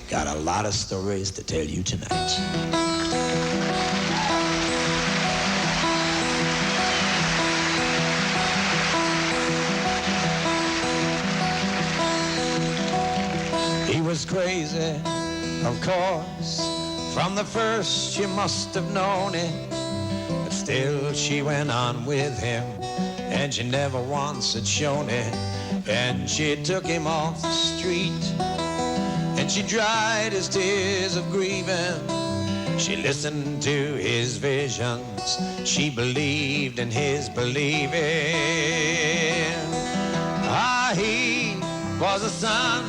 Got a lot of stories to tell you tonight. He was crazy, of course. From the first you must have known it. But still she went on with him, and she never once had shown it. And she took him off the street, and she dried his tears of grieving. She listened to his visions. She believed in his believing. Ah, he was a sun,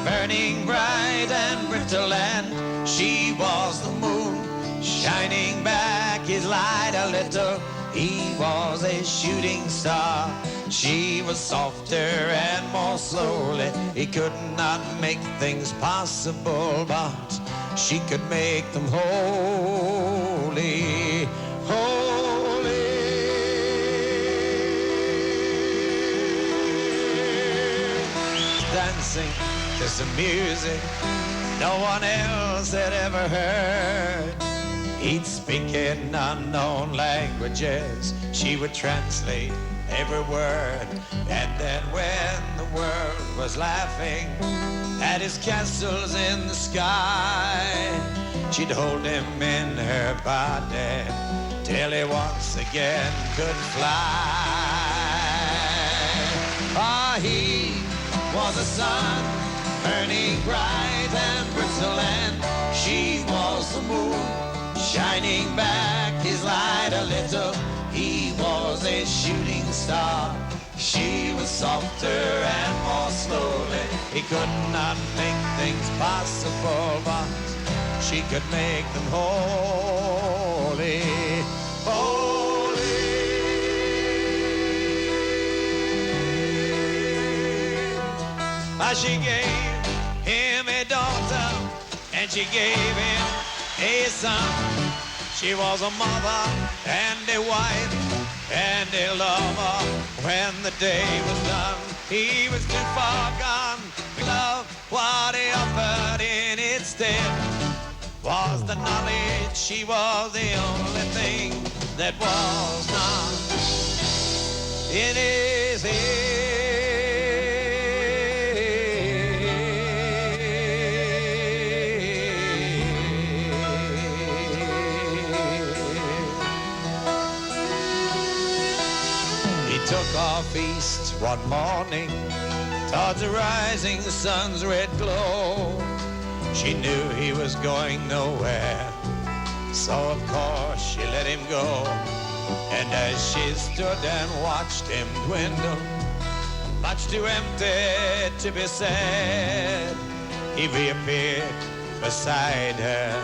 burning bright and brittle, and she was the moon, shining back his light a little. He was a shooting star. She was softer and more slowly. He could not make things possible, but she could make them holy, holy. Dancing to some music no one else had ever heard. He'd speak in unknown languages. She would translate every word. And then when the world was laughing at his castles in the sky, she'd hold him in her body till he once again could fly. Ah, he was a sun, burning bright and brittle, and she was the moon, shining back his light a little. He was a shooting star. She was softer and more slowly. He could not make things possible, but she could make them holy, holy. She gave him a daughter, and she gave him a son. She was a mother and a wife and a lover. When the day was done, he was too far gone. Love, what he offered in its stead was the knowledge she was the only thing that was not in his head. Took off east one morning towards the rising sun's red glow. She knew he was going nowhere, so of course she let him go. And as she stood and watched him dwindle, much too empty to be sad, he reappeared beside her,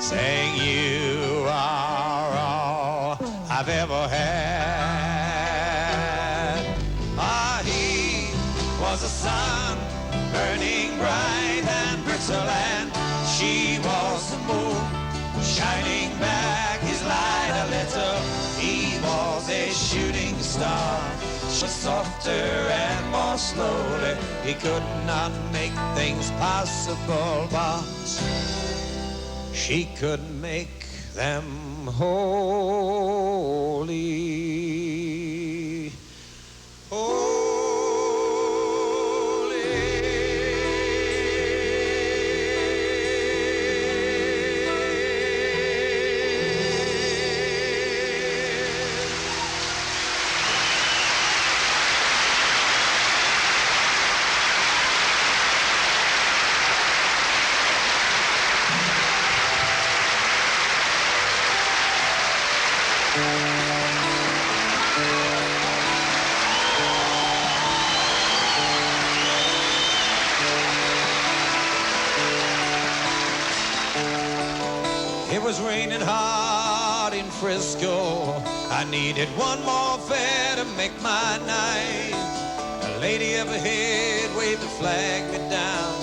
saying, "You are all I've ever had." Was a sun, burning bright and brittle, and she was the moon, shining back his light a little. He was a shooting star. She was softer and more slowly. He could not make things possible, but she could make them holy. Oh. It was raining hard in Frisco. I needed one more fare to make my night. A lady up ahead waved the flag me down.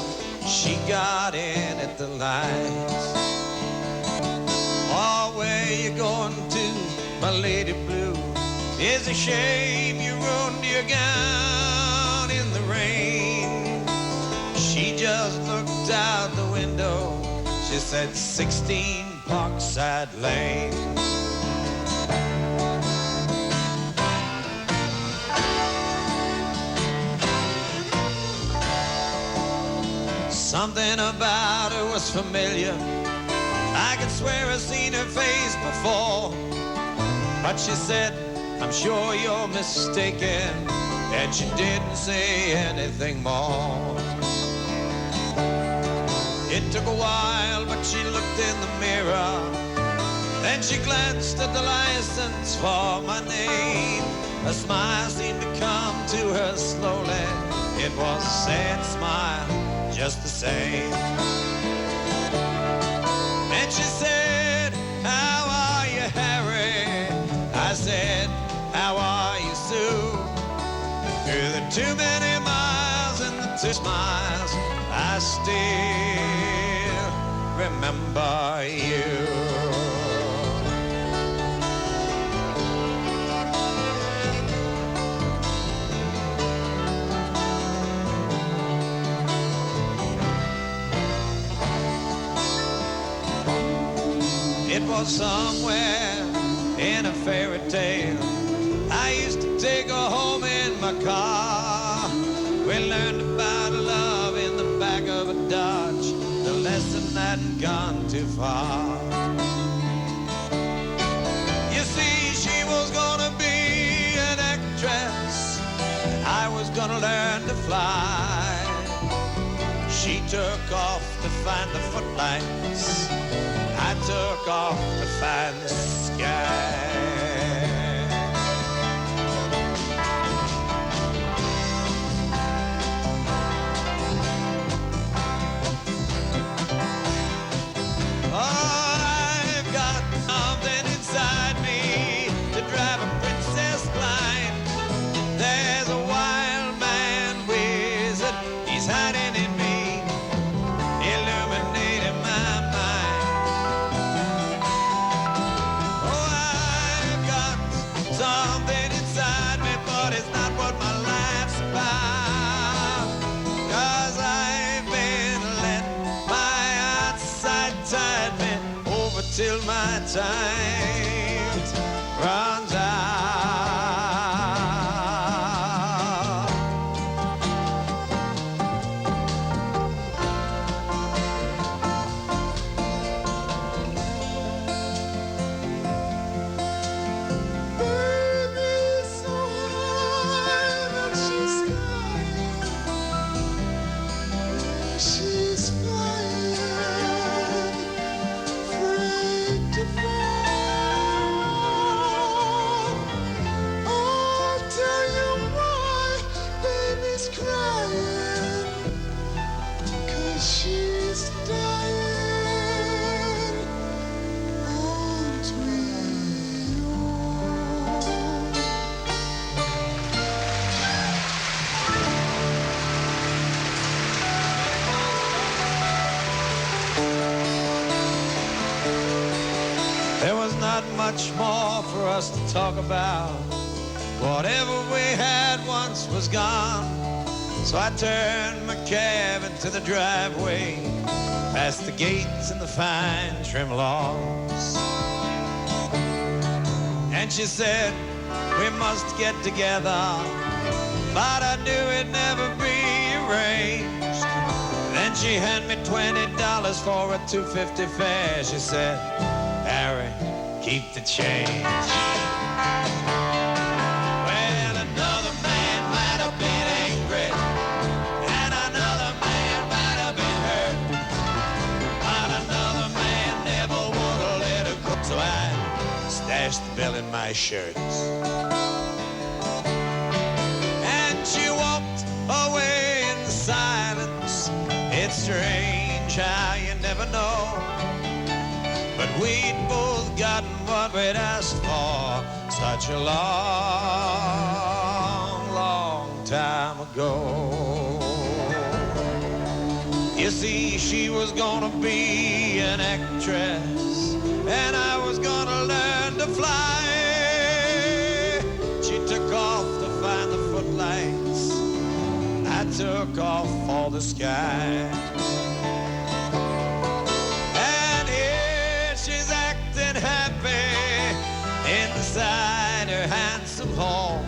She got in at the lights. Oh, where you going to, my lady blue? It's a shame you ruined your gown in the rain. She just looked out the window. She said 16 Parkside Lane. Something about her was familiar. I could swear I've seen her face before. But she said, I'm sure you're mistaken. And she didn't say anything more. It took a while, but she looked in the mirror. Then she glanced at the license for my name. A smile seemed to come to her slowly. It was a sad smile, just the same. And she said, how are you, Harry? I said, how are you, Sue? Through the too many miles and the two smiles, I still remember you. It was somewhere in a fairy tale. I used to take her home in my car. We learned about love in the back of a Dodge. The lesson hadn't gone too far. You see, she was gonna be an actress, and I was gonna learn to fly. She took off to find the footlights. I took off to find the sky. Till my time runs out. Baby's so high that she's flying. She's flying. To fall. I'll tell you why baby's crying, 'cause she's dying. Aren't we all? There was not much more for us to talk about. Whatever we had once was gone. So I turned my cab into the driveway, past the gates and the fine trim lawns. And she said, we must get together, but I knew it'd never be arranged. Then she handed me $20 for a $2.50 fare. She said, Harry, keep the change. Well, another man might have been angry, and another man might have been hurt, but another man never would have let her go. So I stashed the bill in my shirt. And she walked away in silence. It's strange how you never know. But we'd both gotten what we'd asked for such a long, long time ago. You see, she was gonna be an actress, and I was gonna learn to fly. She took off to find the footlights. I took off for the sky. And here she's acting happy inside her handsome home.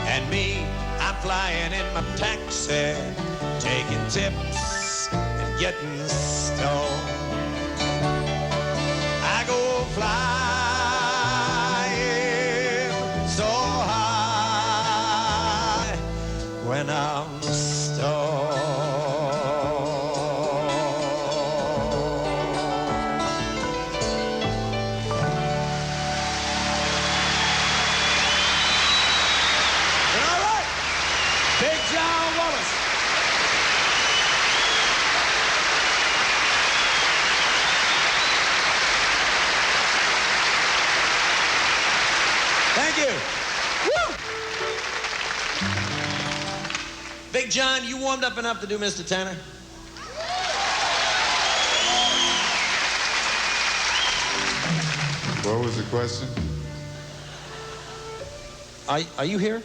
And me, I'm flying in my taxi, taking tips and getting stoned. I go flying so high when I'm stoned. All right, Big John Wallace. Thank you. Woo! Big John, you warmed up enough to do Mr. Tanner? What was the question? Are you here?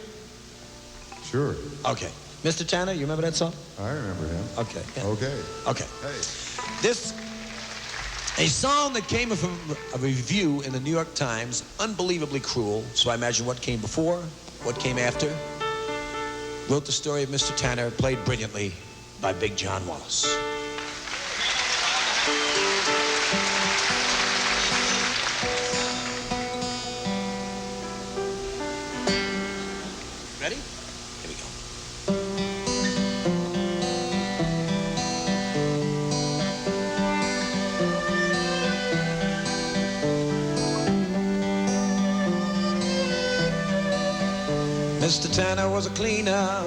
Sure. Okay. Mr. Tanner, you remember that song? I remember him. Okay. Yeah. Okay. Okay. Hey. This, a song that came from a review in the New York Times, unbelievably cruel, so I imagine what came before, what came after, wrote the story of Mr. Tanner, played brilliantly by Big John Wallace. Ready? Here we go. Mr. Tanner was a cleaner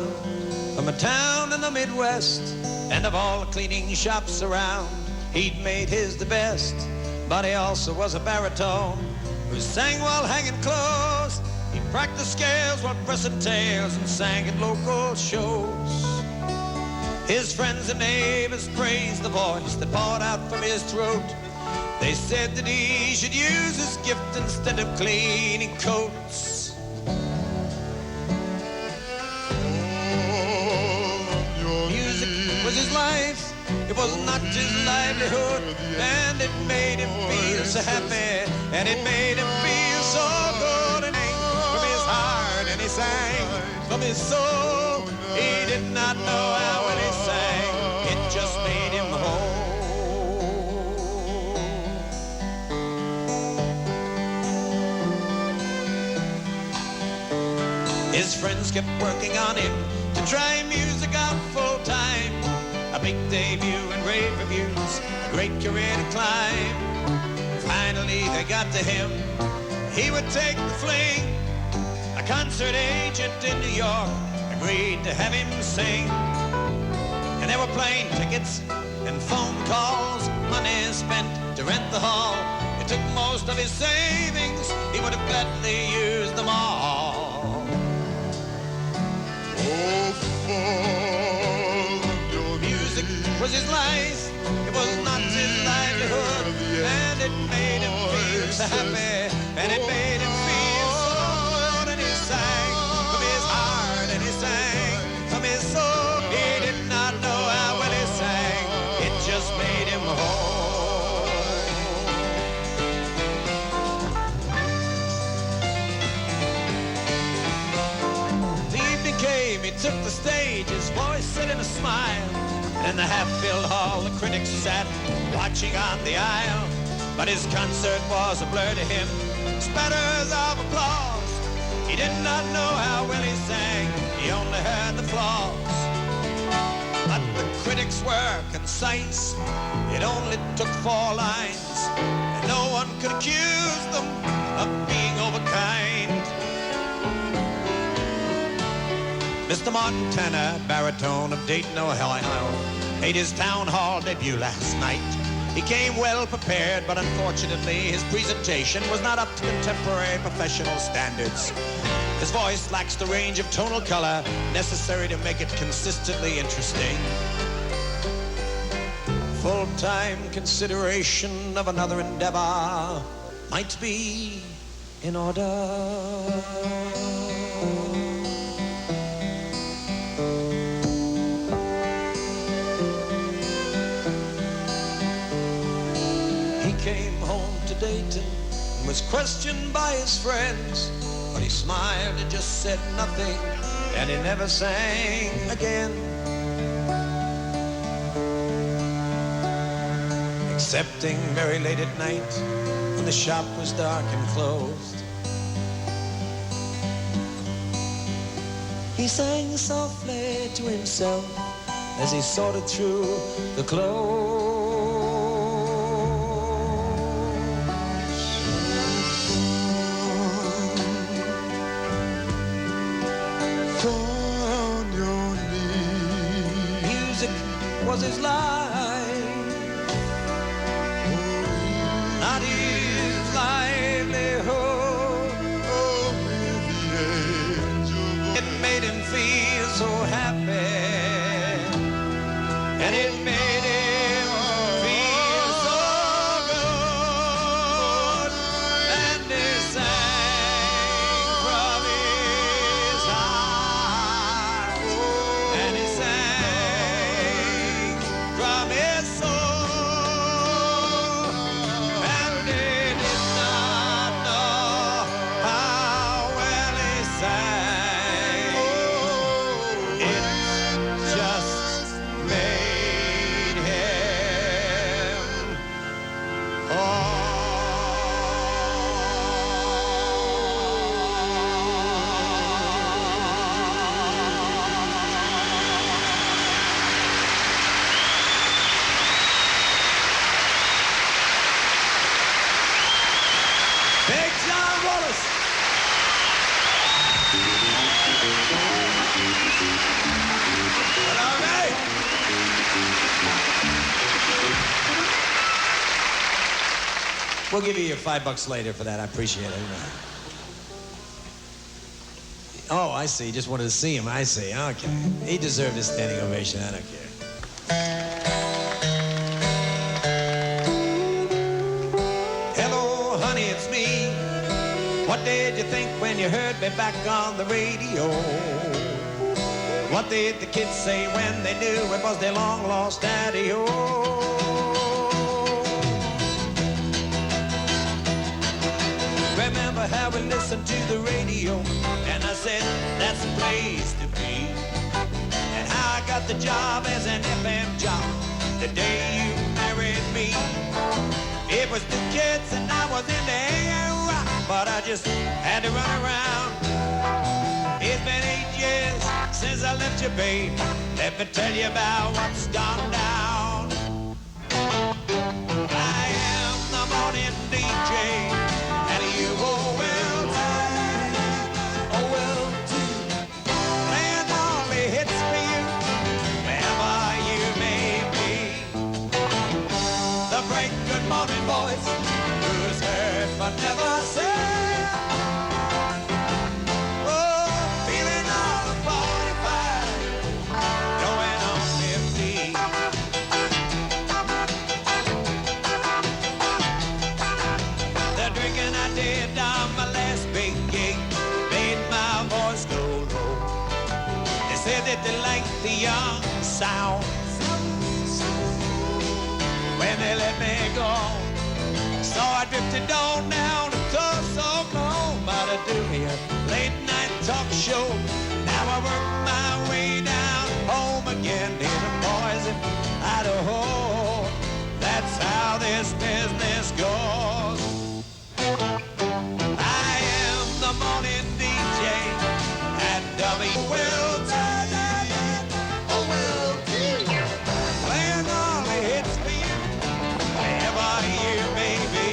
from a town in the Midwest, and of all the cleaning shops around, he'd made his the best. But he also was a baritone who sang while hanging clothes. He practiced scales while pressing tails and sang at local shows. His friends and neighbors praised the voice that poured out from his throat. They said that he should use his gift instead of cleaning coats. Music was his life, it was not his livelihood, and it made him feel so happy, and it made him feel so good. And from his heart, and he sang from his soul. He did not know how well he sang, it just made him whole. His friends kept working on him to try music out full time. A big debut and rave reviews, a great career to climb. Finally they got to him, he would take the fling. A concert agent in New York agreed to have him sing. And there were plane tickets and phone calls, money spent to rent the hall. It took most of his savings, he would have gladly used them all. Music was his life, it was not his livelihood, and it made him feel so happy, and it made him feel so good. And he sang from his heart, and he sang from his soul. He did not know how well he sang, it just made him whole. The evening came, he took the stage, his voice set in a smile. In the half-filled hall, the critics sat watching on the aisle. But his concert was a blur to him, spatters of applause. He did not know how well he sang, he only heard the flaws. But the critics were concise, it only took 4 lines, and no one could accuse them of being overkind. Mr. Martin Tanner, baritone of Dayton, Ohio, made his town hall debut last night. He came well prepared, but unfortunately his presentation was not up to contemporary professional standards. His voice lacks the range of tonal color necessary to make it consistently interesting. Full-time consideration of another endeavor might be in order. Dayton and was questioned by his friends, but he smiled and just said nothing, and he never sang again. Excepting very late at night when the shop was dark and closed. He sang softly to himself as he sorted through the clothes. On your knees. Music was his life, not his livelihood. It made him feel so happy, and it made him feel so good, and he sang from his heart, and he sang from his soul, and he did not know how well he sang. It just made him Big John Wallace. All right. We'll give you your $5 later for that. I appreciate it. Oh, I see. Just wanted to see him. I see. Okay. He deserved a standing ovation. I don't care. Hello, honey, it's me. What did you think when you heard me back on the radio? What did the kids say when they knew it was their long-lost daddy-o? Remember how we listened to the radio, and I said, that's the place to be. And how I got the job as an FM jock the day you married me. It was the kids and I was in the air rock, but I just had to run around. It's been 8 years since I left you, babe. Let me tell you about what's gone down. I am the morning DJ, and you well too. Playing all the hits for you, wherever you may be. The break, good morning, boys, who's heard but never said. Oh, feeling all of 45, going on 50. The drinking I did on my last big gig made my voice go low. They said that they liked the young sound when they let me go. So I drifted on down to Tulsa, Oklahoma to do me a late night talk show. Now I work my way down home again in Boise, Idaho. That's how this business goes. I am the morning DJ at playing all the hits for you, wherever you may be.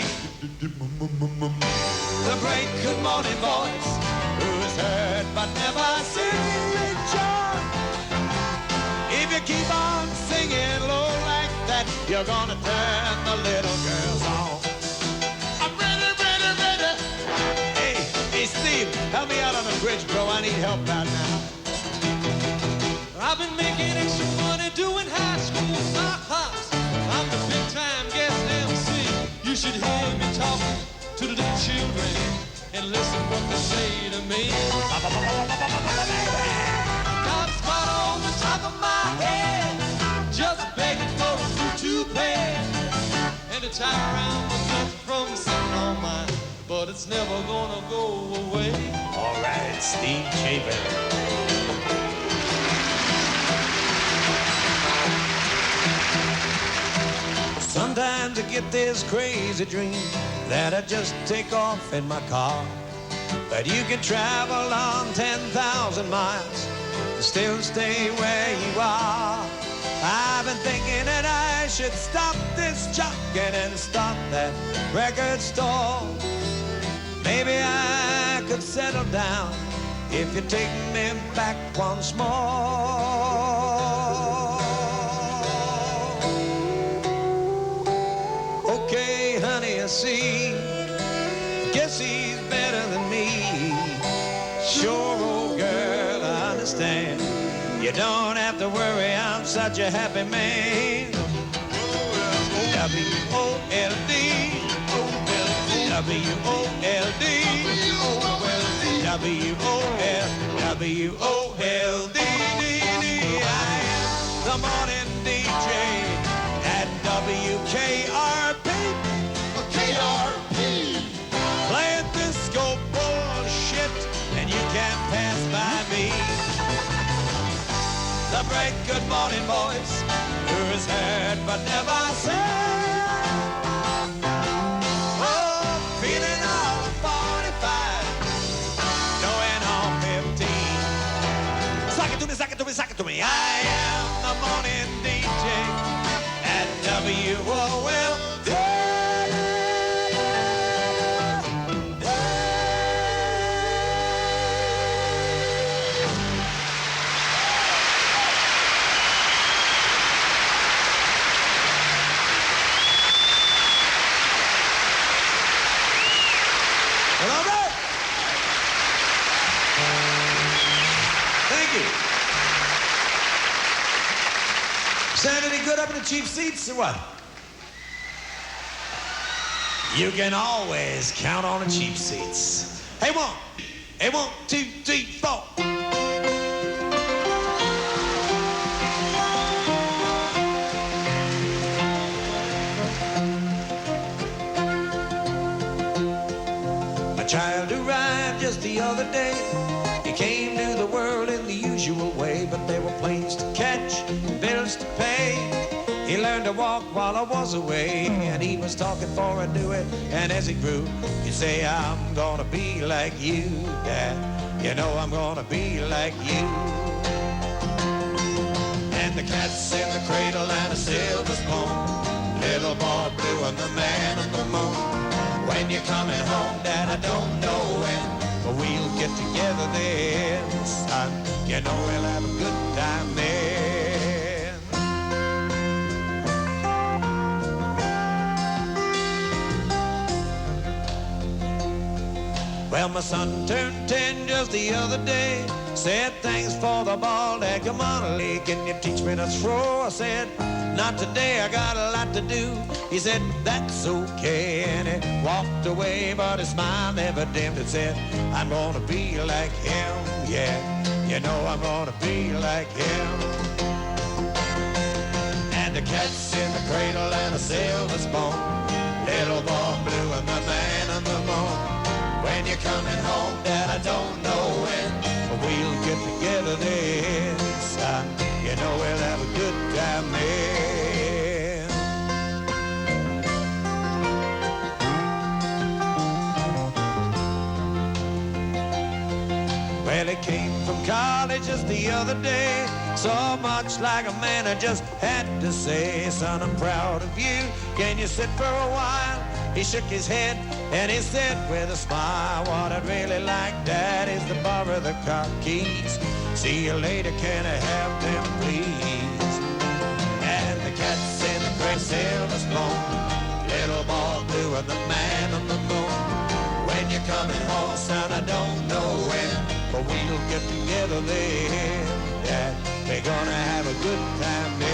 The great good morning voice, who's heard but never seen. John, if you keep on singing low like that, you're gonna turn the little girls on. I'm ready, ready, ready. Hey, Steve, help me out on the bridge, bro. I need help out now. I've been making extra money doing high school sock hops. I'm the big time guest MC. You should hear me talking to the little children and listen what they say to me. Got a spot on the top of my head, just begging for a food to pay, and to tie around the neck from Sunday it's never gonna go away. All right, Steve Chapin. Sometimes I get this crazy dream that I just take off in my car. But you can travel on 10,000 miles and still stay where you are. I've been thinking that I should stop this jockeying and start that record store. Maybe I could settle down if you take me back once more. Okay, honey, I see. Guess he's better than me. Sure, old girl, I understand. You don't have to worry, I'm such a happy man. W-O-L-D, W-O-L-D, W-O-L-D. I am the morning DJ at WKRP. KRP. Playing disco bullshit, and you can't pass by me. The bright good morning voice, who is heard but never seen. Oh, feeling all 45, going on 15. Suck it to me, suck it to me, suck it to me. I am the morning DJ at WOLD. Sound any good up in the cheap seats or what? You can always count on the cheap seats. Hey, one, 2, 3, 4. A child arrived just the other day. He came to the world in the usual way, but there were planes to catch, bills to pay. He learned to walk while I was away, and he was talking for I knew it. And as he grew, he'd say, I'm gonna be like you, Dad. You know I'm gonna be like you. And the cat's in the cradle and a silver spoon, little boy blue and the man on the moon. When you're coming home, Dad, I don't know when, but we'll get together then, son. You know we'll have a good time then. Well, my son turned 10 just the other day. Said, thanks for the ball, Dad. Come on, Lee, can you teach me to throw? I said, not today, I got a lot to do. He said, that's okay, and he walked away, but his smile never dimmed. It said, I'm gonna be like him, yeah. You know I'm gonna be like him. And the cat's in the cradle and a silver spoon, little boy blue and the man on the moon. When you're coming home, Dad, I don't know when, but we'll get together then, son. You know we'll have a good time then. Well, he came from college just the other day, so much like a man I just had to say, son, I'm proud of you. Can you sit for a while? He shook his head and he said with a smile, what I'd really like, Dad, is to borrow the car keys. See you later, can I have them, please? And the cat's in the gray silver spoon, little boy blue and the man on the moon. When you're coming home, son, I don't know when, but we'll get together then, Dad. We're gonna have a good time then.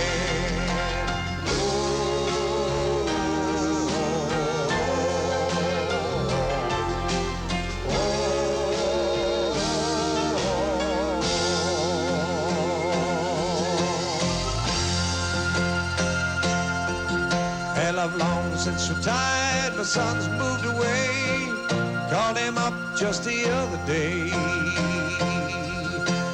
Well, I've long since retired, my son's moved away. Called him up just the other day.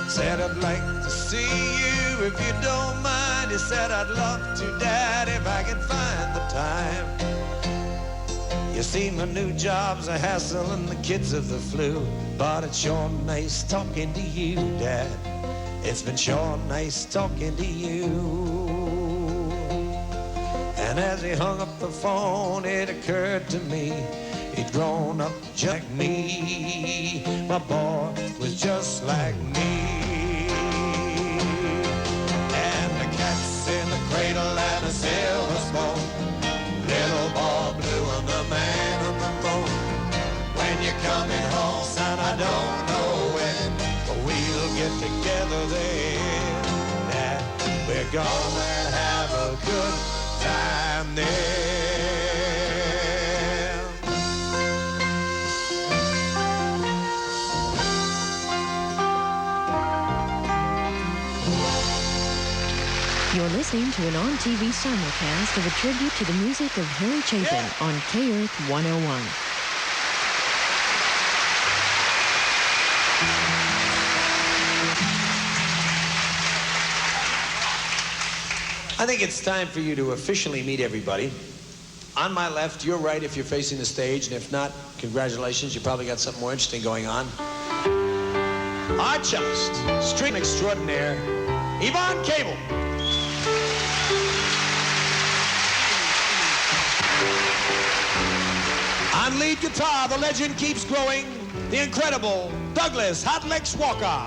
Said, I'd like to see you if you don't mind. He said, I'd love to, Dad, if I can find the time. You see, my new job's a hassle and the kids have the flu, but it's sure nice talking to you, Dad. It's been sure nice talking to you. And as he hung up the phone, it occurred to me he'd grown up just like me. My boy was just like me. And the cat's in the cradle and a silver spoon. Little boy blue and the man on the moon. When you're coming home, son, I don't know when, but we'll get together then. Dad, we're gonna have a good time there. You're listening to an on-TV simulcast of a tribute to the music of Harry Chapin on K-Earth 101. I think it's time for you to officially meet everybody. On my left, your right if you're facing the stage, and if not, congratulations, you probably got something more interesting going on. Our cellist, string extraordinaire, Yvonne Cable. On lead guitar, the legend keeps growing, the incredible Douglas Hot Licks Walker.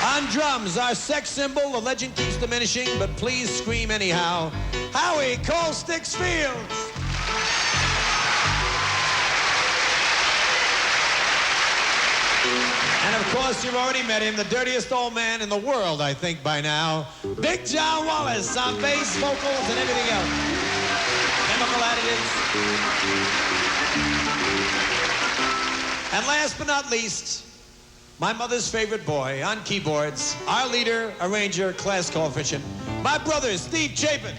On drums, our sex symbol, the legend keeps diminishing, but please scream anyhow, Howie Cole Sticks Fields. And of course, you've already met him, the dirtiest old man in the world, I think, by now. Big John Wallace on bass, vocals, and everything else. Chemical additives. And last but not least, my mother's favorite boy on keyboards, our leader, arranger, class coefficient, my brother, Steve Chapin.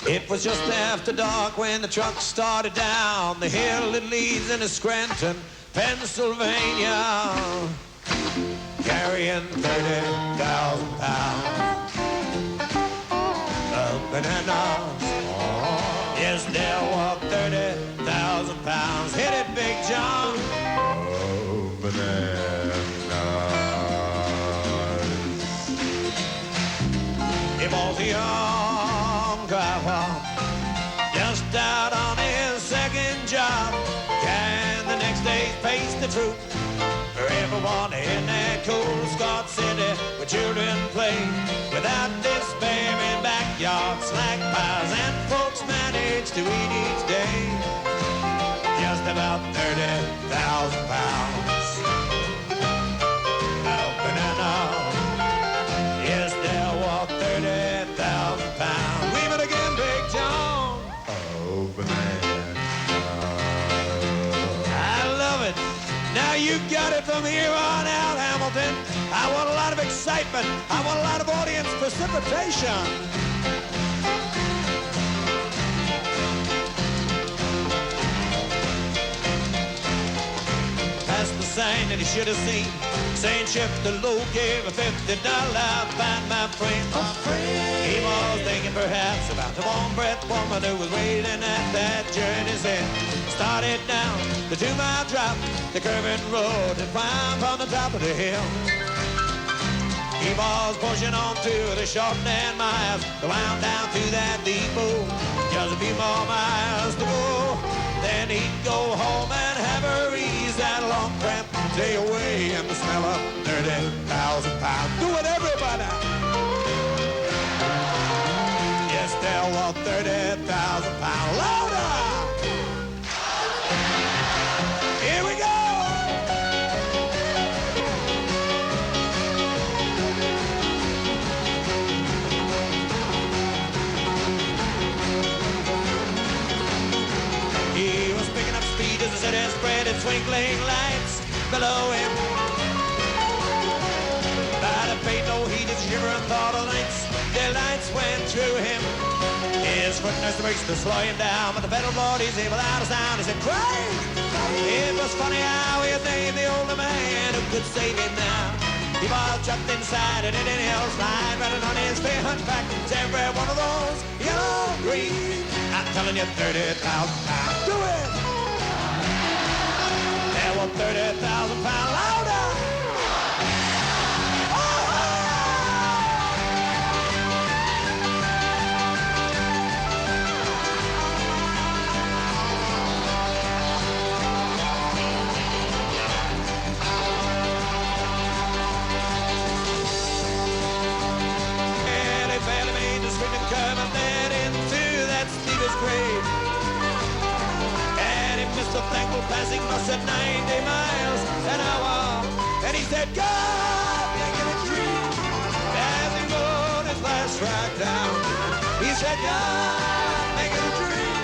It was just after dark when the truck started down the hill that leads into Scranton, Pennsylvania, carrying 30,000 pounds of bananas. Yes, there were 30,000 pounds. Hit it, Big John. Oh, bananas. It was a young driver, just out on his second job, and the next day faced the truth. For everyone in that cold Scott City where children play without this baby backyard, slack pies, and folks manage to eat each day just about 30,000 pounds of banana. Yes, there were 30,000 pounds. Leave it again, Big John. Oh, bananas. I love it. Now you got it from here on out, Hamilton. I want a lot of excitement. I want a lot of audience precipitation. That's the sign that he should have seen, saying shift the low, give a $50 fine, my friend. He was thinking perhaps about the warm-breath woman who was waiting at that journey's end. Started down the 2-mile drop, the curving road that climbed from the top of the hill. He was pushing on to the short 10 miles to wound down to that depot. Just a few more miles to go, then he'd go home and have her ease that long tramp day away in the smell of 30,000 pounds. Do it, everybody! Yes, there were 30,000 pounds. Louder! Here we go! He was picking up speed as the city spread the twinkling lights below him. But I paid no heed as shiver and thought of nights. The lights went through him. His foot nurse the brakes to slow him down, but the pedal board easy without a sound. He said, Craig! It was funny how he had named the older man who could save him now. He was jumped inside and in an hill slide, running on his feet, hunchback. Every one of those yellow green. I'm telling you, 30,000 pounds. Do it! There were 30,000 pounds louder. Grave. And he missed a thankful passing must at 90 miles an hour. And he said, God, make it a dream. As he rode his last ride down. He said, God, make it a dream.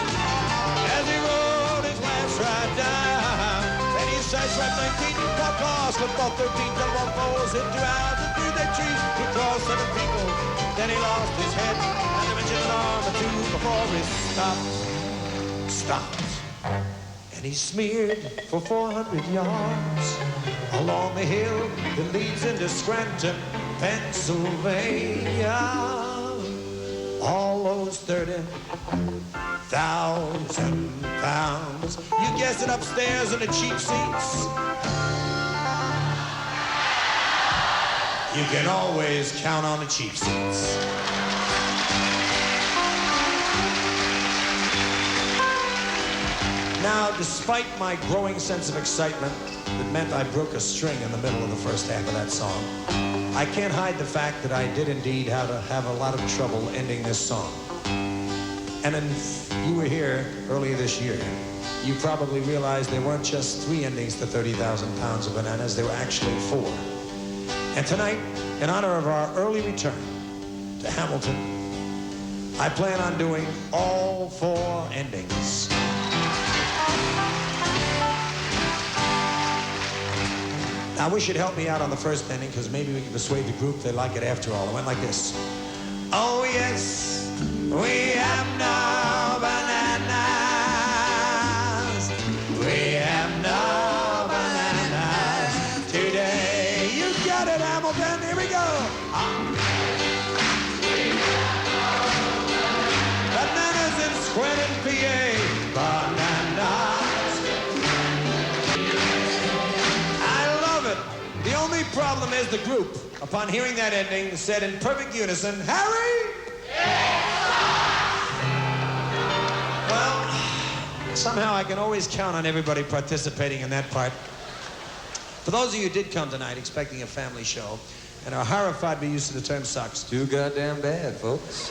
As he rode his last ride down. And he sideswiped 19 cop cars, flipped off 13 telephone poles, hit 2 hours and through the trees. He crossed 7 people. Then he lost his head. An arm or two before he stopped. And he smeared for 400 yards along the hill that leads into Scranton, Pennsylvania. All those 30,000 pounds. You guessed it, upstairs in the cheap seats. You can always count on the cheap seats. Now, despite my growing sense of excitement that meant I broke a string in the middle of the first half of that song, I can't hide the fact that I did indeed have a lot of trouble ending this song. And if you were here earlier this year, you probably realized there weren't just 3 endings to 30,000 pounds of bananas, there were actually 4. And tonight, in honor of our early return to Hamilton, I plan on doing all 4 endings. Now, I wish you'd help me out on the first ending, because maybe we can persuade the group they like it after all. It went like this. Oh, yes, we have no bananas. We have no bananas today. You got it, Hamilton. Here we go. Bananas in Scranton, PA. Bananas. The only problem is the group, upon hearing that ending, said in perfect unison, Harry! Well, somehow I can always count on everybody participating in that part. For those of you who did come tonight expecting a family show and are horrified by use of the term sucks, Too goddamn bad, folks.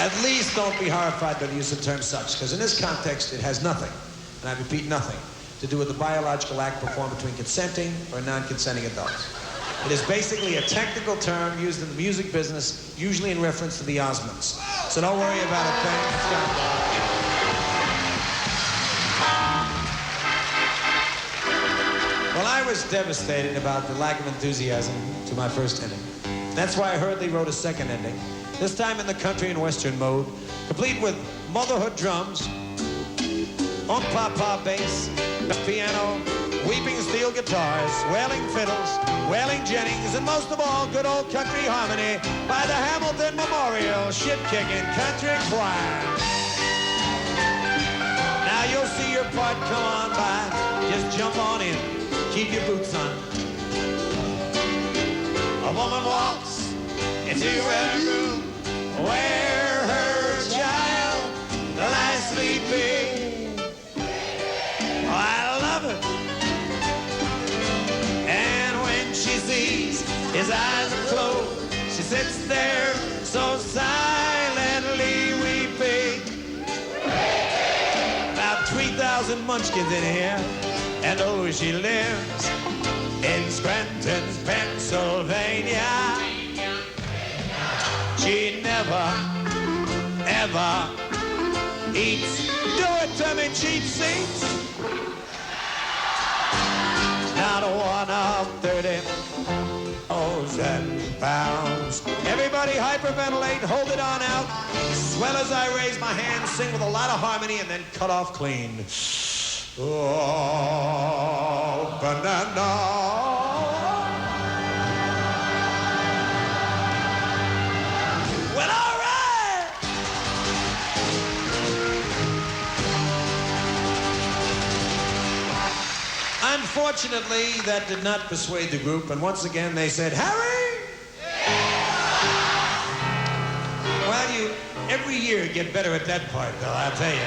at least don't be horrified by the use of the term sucks, because in this context it has nothing, and I repeat nothing, to do with the biological act performed between consenting or non-consenting adults. It is basically a technical term used in the music business, usually in reference to the Osmonds. So don't worry about it, thanks. Well, I was devastated about the lack of enthusiasm to my first ending. That's why I hurriedly wrote a second ending, this time in the country and western mode, complete with motherhood drums, on-papa bass, piano, weeping steel guitars, wailing fiddles, wailing Jennings, and most of all, good old country harmony by the Hamilton Memorial Shit-Kicking Country Choir. Now you'll see your part come on by. Just jump on in. Keep your boots on. A woman walks into her room where her child lies sleeping. Oh, I love it. And when she sees his eyes are closed, she sits there so silently weeping. About 3,000 munchkins in here, and oh, she lives in Scranton, Pennsylvania. She never, ever eats. Do it to me, cheap seats. Not one of 30,000 pounds. Everybody hyperventilate, hold it on out. Swell as I raise my hand, sing with a lot of harmony, and then cut off clean. Oh, banana. Well, all right. Unfortunately, that did not persuade the group, and once again they said, Harry! Well, you every year get better at that part, though, I'll tell you.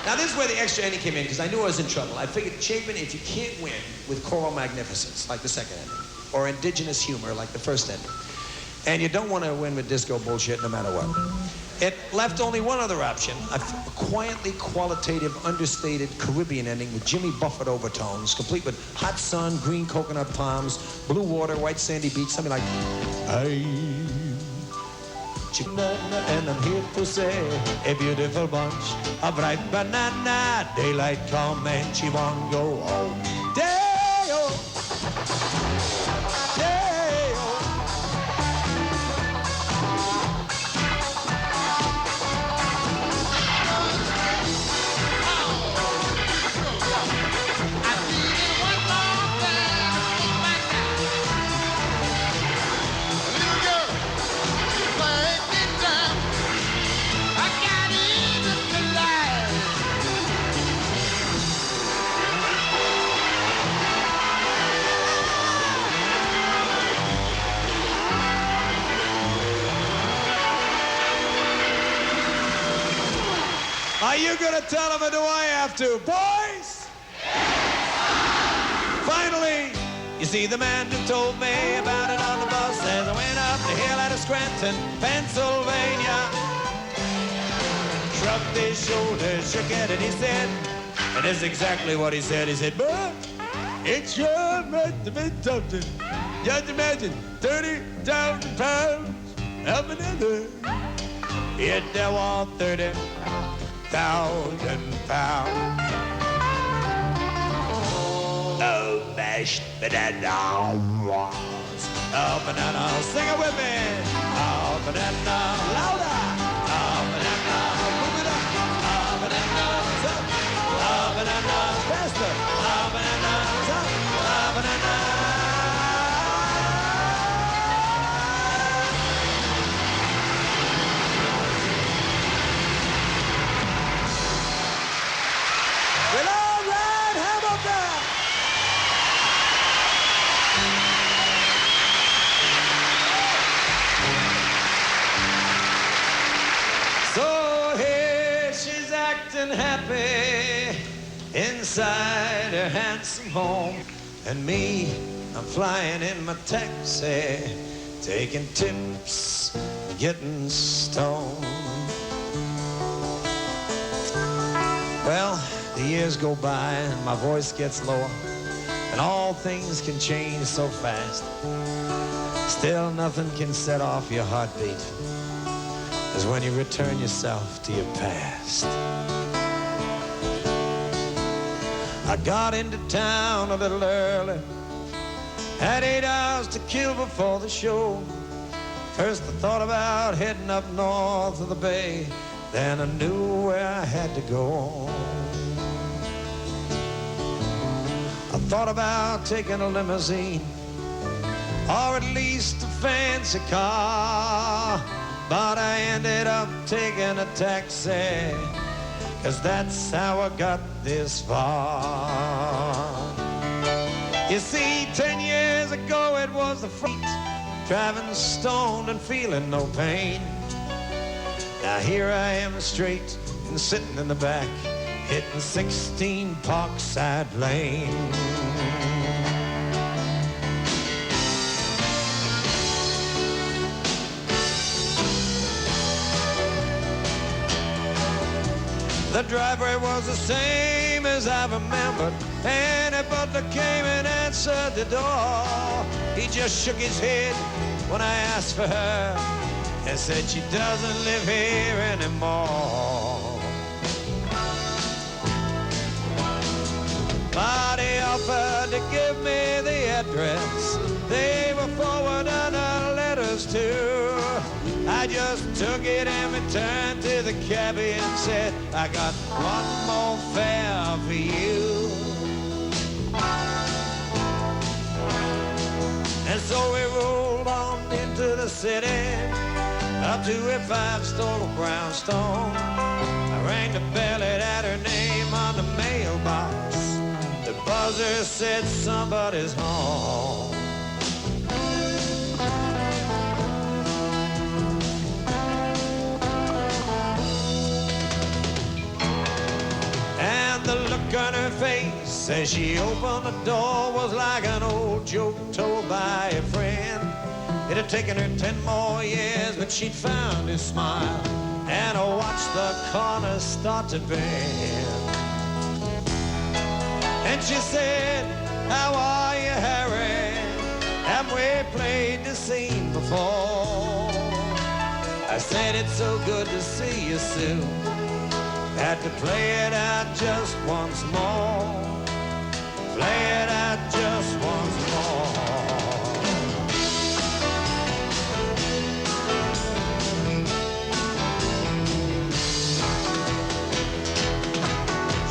Now, this is where the extra ending came in, because I knew I was in trouble. I figured, Chapin, if you can't win with choral magnificence, like the second ending, or indigenous humor, like the first ending, and you don't want to win with disco bullshit no matter what, it left only one other option, a quietly qualitative, understated Caribbean ending with Jimmy Buffett overtones, complete with hot sun, green coconut palms, blue water, white sandy beach, something like, and I'm here to say a beautiful bunch of ripe banana. Daylight come and she won't go home. Day-o, day-o. Are you gonna tell him or do I have to? Boys! Finally, you see the man who told me about it on the bus as I went up the hill out of Scranton, Pennsylvania. Shrugged his shoulders, shook it, and he said, and this is exactly what he said. He said, but it sure must have been something. Just imagine, 30,000 pounds of banana. It there was 30,000 pounds of mashed banana. Oh, banana, sing it with me. Oh, banana, louder. Oh, banana, move it up. Oh, banana, up. Oh, banana, faster. Oh, banana, up. Oh, banana. Well, all right, how about that? So here she's acting happy inside her handsome home. And me, I'm flying in my taxi, taking tips, getting stoned. Well, the years go by and my voice gets lower, and all things can change so fast. Still, nothing can set off your heartbeat as when you return yourself to your past. I got into town a little early, had 8 hours to kill before the show. First I thought about heading up north of the bay, then I knew where I had to go. I thought about taking a limousine, or at least a fancy car, but I ended up taking a taxi, 'cause that's how I got this far. You see, 10 years ago it was the freight, driving stoned and feeling no pain. Now here I am straight and sitting in the back, hitting 16 Parkside Lane. The driveway was the same as I remembered, and a butler came and answered the door. He just shook his head when I asked for her and said she doesn't live here anymore. but he offered to give me the address. They were forwarding our letters too. I just took it and returned to the cabbie and said, I got one more fare for you. And so we rolled on into the city, up to a five-story brownstone. I rang the bell, it had her name on the mailbox. The buzzer said somebody's home. And the look on her face as she opened the door was like an old joke told by a friend. It had taken her 10 more years, but she'd found his smile, and I watched the corner start to bend. And she said, how are you, Harry? Have we played the scene before? I said, it's so good to see you, Sue. Had to play it out just once more. Play it out just once more.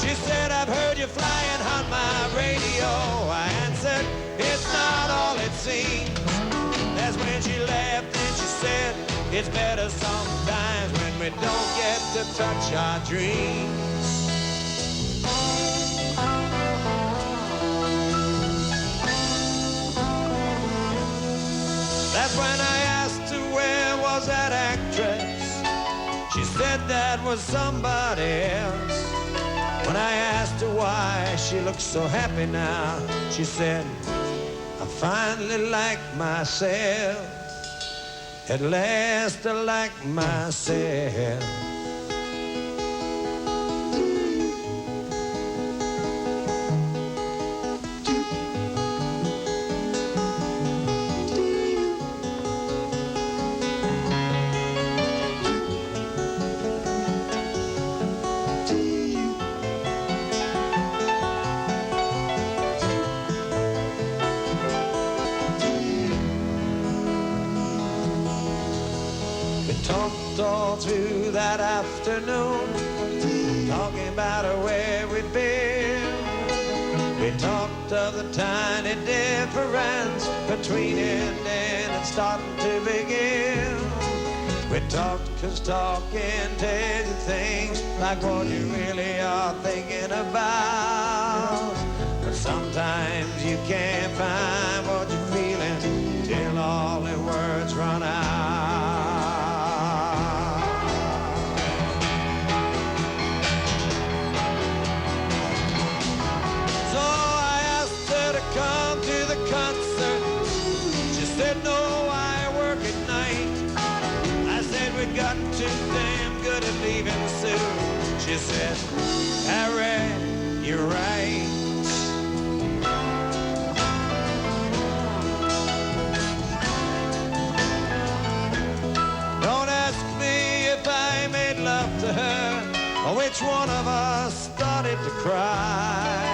She said, I've heard you flying on my radio. I answered, it's not all it seems. That's when she laughed and she said, it's better sometimes when we don't get to touch our dreams. That's when I asked her where was that actress. She said that was somebody else. When I asked her why she looked so happy now, she said, I finally like myself. At last I like myself. All through that afternoon, talking about where we'd been. We talked of the tiny difference between ending and starting to begin. We talked 'cause talking tells you things like what you really are thinking about. But sometimes you can't find what you're feeling till all the words run out. Got too damn good at leaving soon. She said, Harry, you're right. Don't ask me if I made love to her or which one of us started to cry.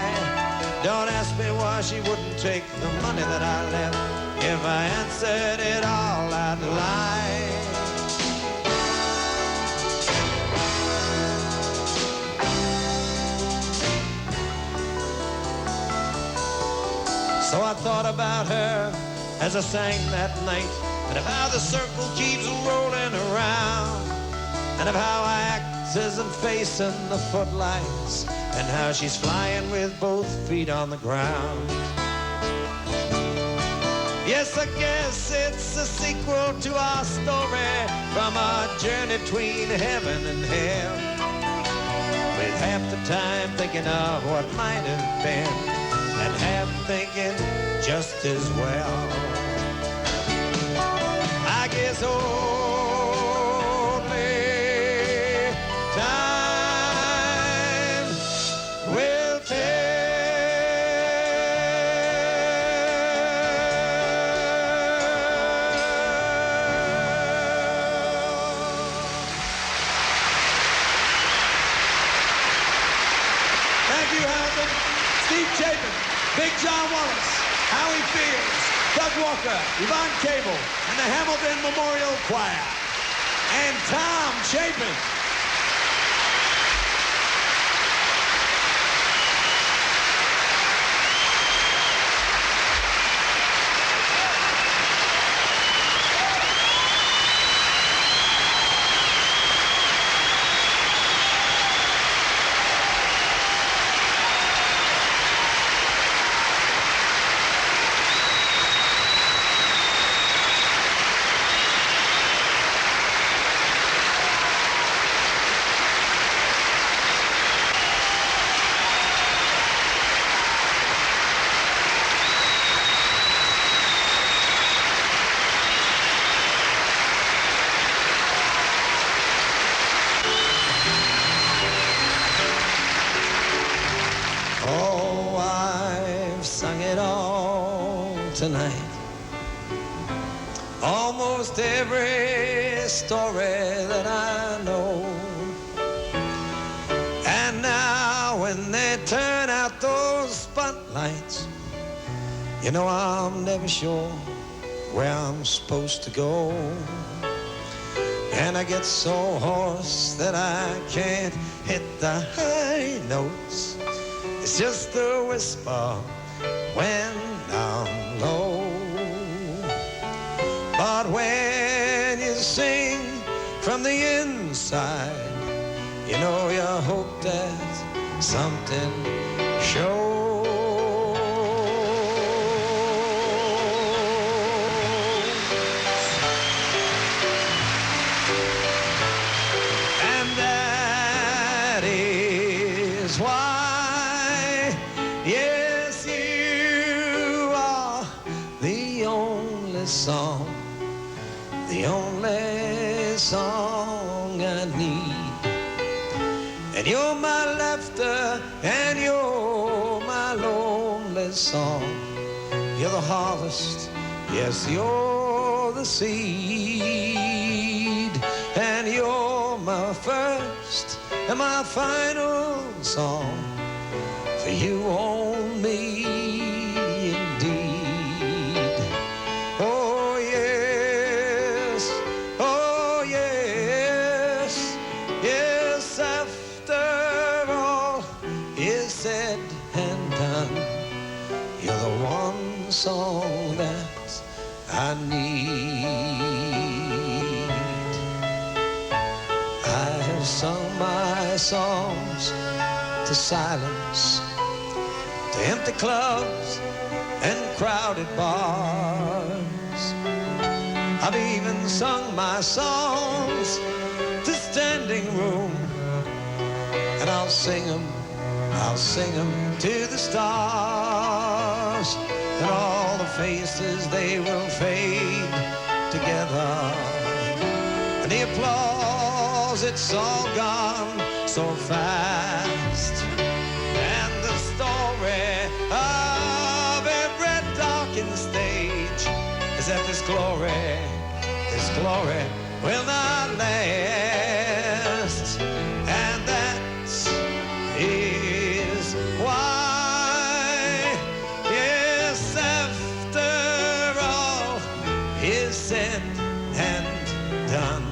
Don't ask me why she wouldn't take the money that I left. If I answered it all, I'd lie. So I thought about her as I sang that night, and of how the circle keeps rolling around, and of how I act as I'm facing the footlights, and how she's flying with both feet on the ground. Yes, I guess it's a sequel to our story from our journey between heaven and hell, with half the time thinking of what might have been, and half thinking just as well. I guess only time will tell. Thank you, Hamilton. Steve Chapin, Big John Wallace, Howie Fields, Doug Walker, Yvonne Cable, and the Hamilton Memorial Choir. And Tom Chapin. Oh, I've sung it all tonight. Almost every story that I know. And now when they turn out those spotlights, you know I'm never sure where I'm supposed to go. And I get so hoarse that I can't hit the high notes. It's just a whisper when I'm low. But when you sing from the inside, you know you hope that something shows. And that is why, yes, you are the only song I need. And you're my laughter and you're my lonely song. You're the harvest, yes, you're the seed. And you're my first and my final song. For you own me indeed. Oh yes, oh yes, yes, after all is said and done, you're the one song that I need. I have sung my songs to silence, to empty clubs and crowded bars. I've even sung my songs to standing room, and I'll sing them to the stars. And all the faces, they will fade together, and the applause, it's all gone so fast. And the story of every darkened stage is that this glory will not last. And that is why, yes, after all is said and done,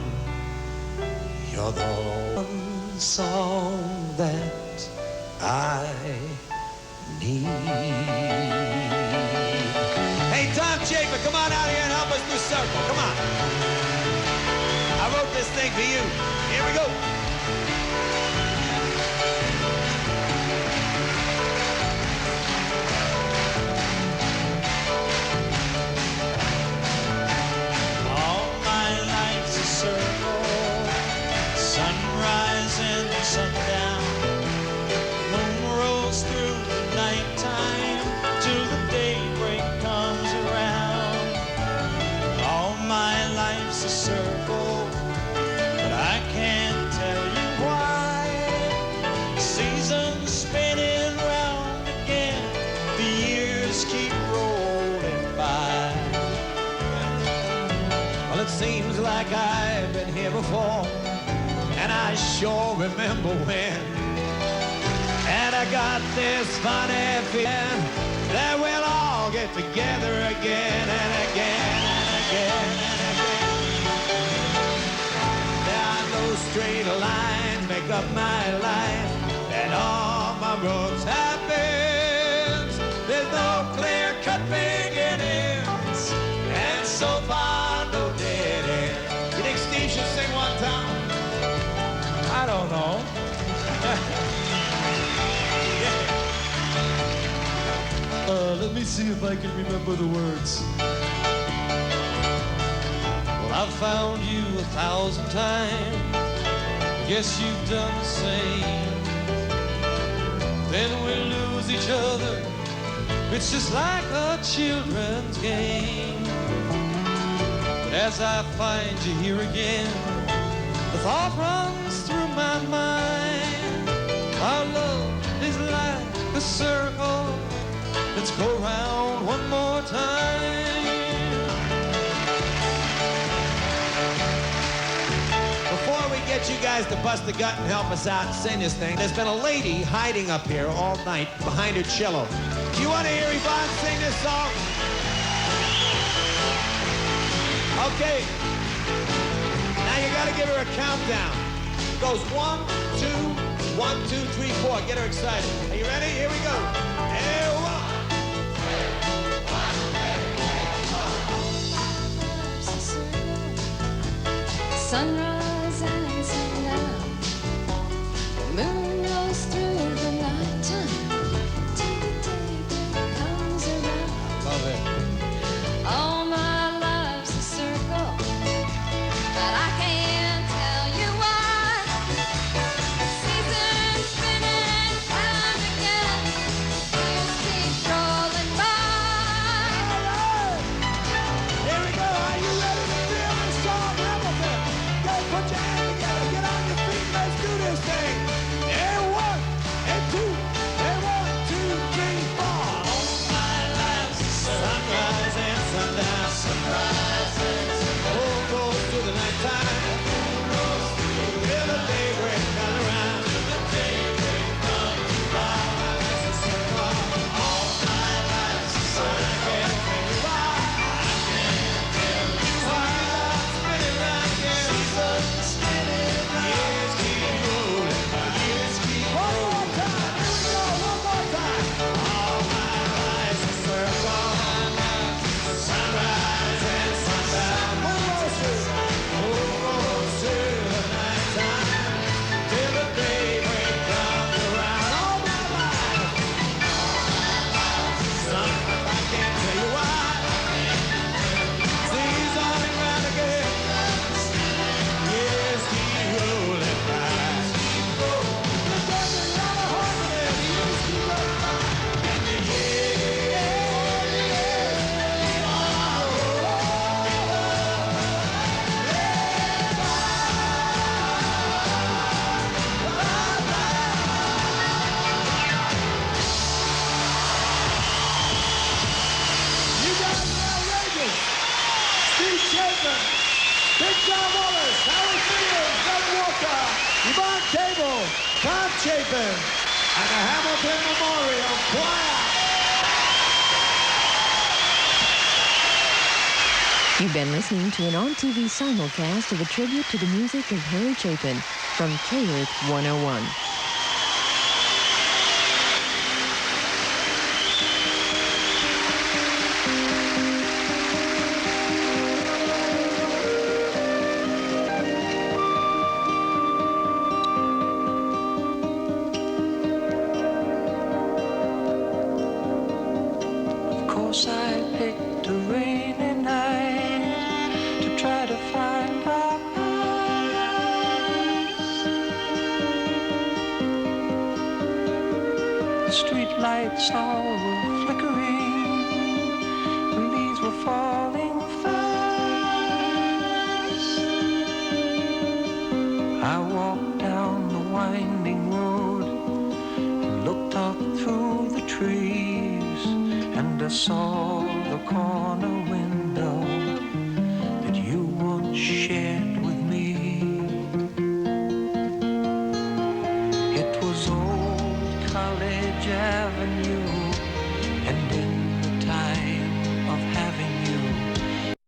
you're the one song that I need. Hey, Tom Chapin, come on out here and help us do circle. Come on. I wrote this thing for you. Here we go. All my life's a circle, sunrise and sundown. Moon rolls through the nighttime till the daybreak comes around. All my life's a circle, but I can't tell you why. Seasons spinning round again, the years keep rolling by. Well, it seems like I've been here before, and I sure remember when And I got this funny feeling that we'll all get together again and again and again and again. There are no straight lines make up my life, and all my roads have bends. There's no clear-cut beginnings, and so far no dead end. You think Steve should sing one time? I don't know. Let me see if I can remember the words. Well, I've found you 1,000 times. Guess you've done the same. Then we lose each other. It's just like a children's game. But as I find you here again, the thought runs through my mind. Our love is like a circle. Let's go round one more time. Before we get you guys to bust the gut and help us out and sing this thing, there's been a lady hiding up here all night behind her cello. Do you want to hear Yvonne sing this song? Okay. Now you got to give her a countdown. It goes 1, 2, 1, 2, 3, 4. Get her excited. Are you ready? Here we go. Here, 1. Sunrise and sundown, the moon goes through the nighttime till the daybreak comes around. Love it. All my life's a circle, but I can't tell you why. Seasons spinning time again, years keep rolling by. Here we go. Are you ready to feel this song? Hamilton? Go put your hands together. Get on your feet. Let's do this thing. And 1, and 2, and 1, 2, 3, 4. All my life's a sunrise and sundown. Sunrise and sundown. Moon goes through the nighttime. Till the daybreak comes around. Till the daybreak comes around. All my life's a circle. All my life's a sunrise. I can't tell you why. I can't tell you why. Spinning round again. Seasons spinning round. Years keep rolling. Years keep rolling. One more time. Here we go. One more time. All my life's a circle. Sunrise and sundown. Moon goes through the nighttime. Till the daybreak comes around. All my life. Son, I can't tell you why. Seas on and round again. Years keep rolling by. Look at the yellow harmony. The years keep rolling by. And the You guys are outrageous. Steve Chapin, Big John Wallace, Howard Field, Doug Walker, Yvonne Cable, Tom Chapin, and the Hamilton Memorial Choir. You've been listening to an on-TV simulcast of a tribute to the music of Harry Chapin from K-Earth 101. Of course I picked a rainy night to try to find our eyes. The street lights all were flickering, the leaves were falling fast. I walked down the winding road and looked up through the trees, and I saw